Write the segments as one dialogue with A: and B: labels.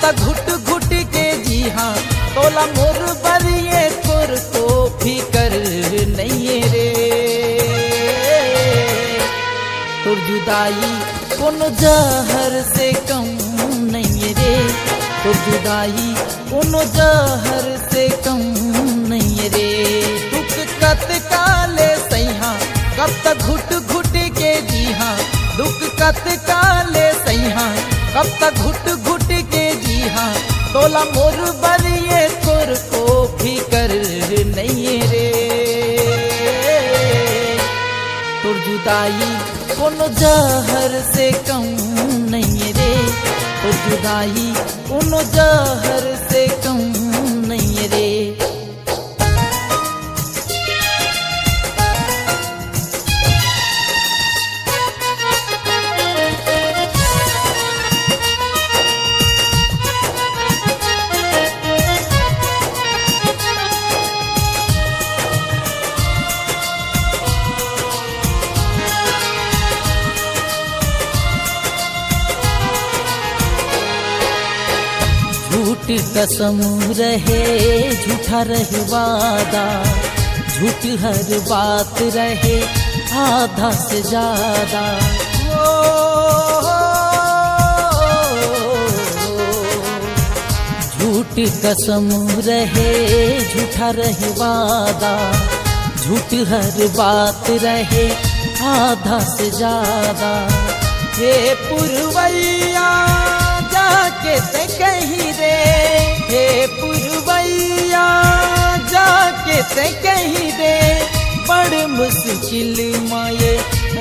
A: तक घुट घुट के जी हाँ तोला मोर बरिए खुर को फिकर नहीं रे। तुर जुदाई कोनो जहर से कम नहीं रे। तुर जुदाई कोनो जहर से कम नहीं रे। दुख कत काले सैहा कब तक घुट घुट के जी हाँ दुख कत काले सैहा कब तक घुट घुट के जी हाँ तोला मोर बरिए खुर को फिकर नहीं रे। तुर जुदाई कोनो जहर से कम नहीं रे। तुर जुदाई कोनो जहर से कम नहीं रे। झूठ कसम रहे झूठा रहे वादा झूठ हर बात रहे आधा से ज्यादा। झूठ कसम रहे झूठा रहे वादा झूठ हर बात रहे आधा से ज्यादा। हे पुरवैया जाके ते कहीं रे। हे पुरवैया जाके ते कहीं रे। बड़ मुश्किल माये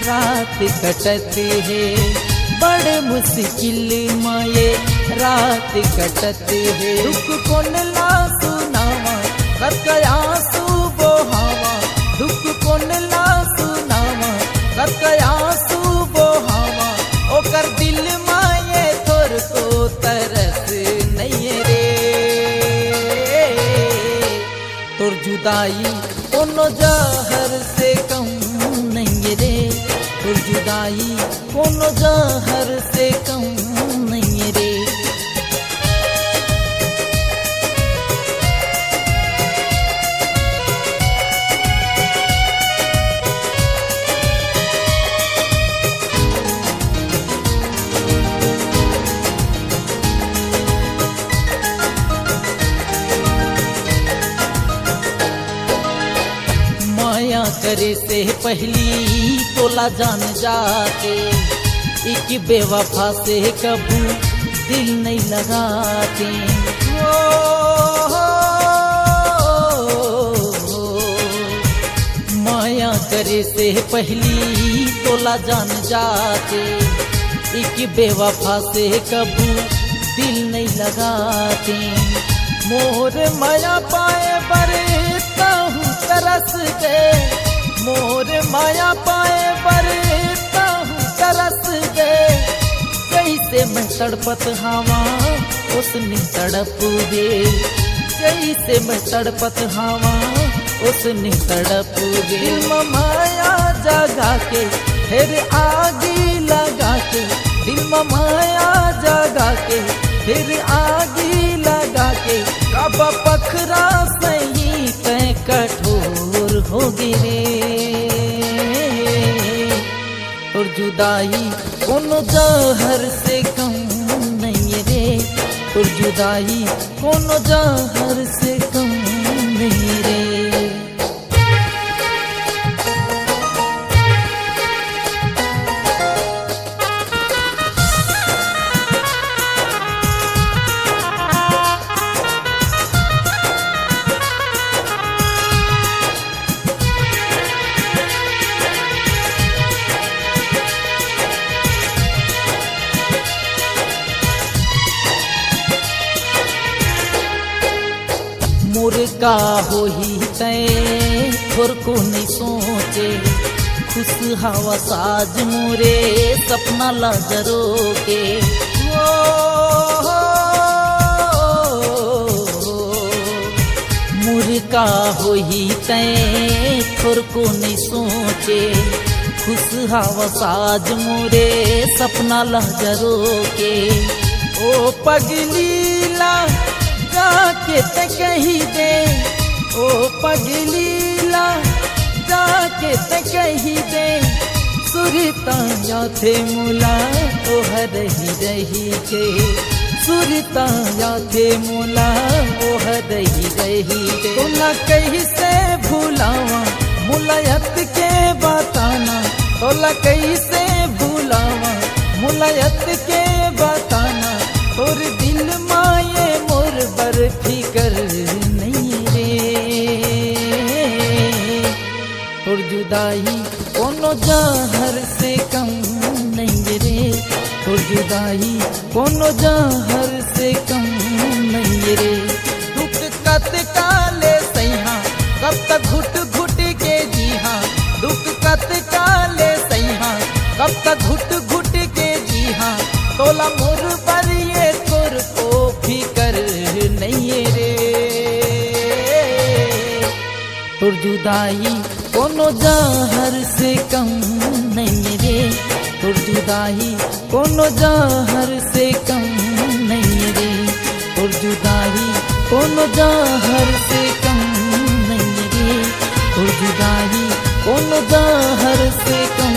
A: रात कटत है। बड़ मुश्किल माये रात कटत है। दुख कौन ला सुनावा कर गया सू बोहावा। दुख कौन ला सुनावा कर गया सू बोहावा। ओकर दिल माये थोर को तरस नहीं रे। तुर जुदाई कोनो जहर से कम नहीं रे। तुर जुदाई कोनो जहर से कम नहीं रे। माया करे से पहली तोला जान जाते एक बेवफा से कबू दिल नहीं लगाते। माया करे से पहली तोला जान जाते एक बेवफा से कबू दिल नहीं लगाते। मोर माया पाए बरता हूँ तरस के। मोर माया पाए बरता हूँ तरस के। कैसे मैं तड़पत हवा उसने तड़प दे। कैसे मैं तड़पत हवा उसने तड़प दे। दिल में माया जगा के फिर आगी लगा के। दिल में माया जगा के फिर आगी लगा के। कब पखरा सही तय कठोर हो गिरे। और जुदाई कोनो जहर से कम नहीं रे। और जुदाई कोनो जहर से कम नहीं रे। मोर का हो ही तय थोर को नहीं सोचे। खुश हवा साज मोरे सपना ला जरो के। मोर का हो ही तय थोर को नहीं सोचे। खुश हवा साज मोरे सपना ला जरो के। ओ पगलीला जाके ते कही दे, ओ पगलीला जाके ते कही दे, सुरताया थे मुला ओह रही रही के, सुरताया थे मुला ओह रही रही के। तोला कही से भूलावा मुलायत के बताना, तोला कही से भूलावा मुलायत के बताना, और दिल माये मोर बर फिकर नहीं रे। और जुदाई कोनो जहर से कम नहीं रे, और जुदाई कोनो जहर से कम नहीं रे। दुख कत काले सैहा कब तक घुट घुट के जीहा, दुख कत काले सैहा कब तक घुट घुट के जीहा, तोला मोर पर ये तोर को फिकर नहीं रे। तोर जुदाई कोनो जहर से कम नहीं रे, तोर जुदाई कोनो जहर से कम नहीं रे, तोर जुदाई कोनो जहर से कम नहीं रे, तोर जुदाई कोनो जहर से कम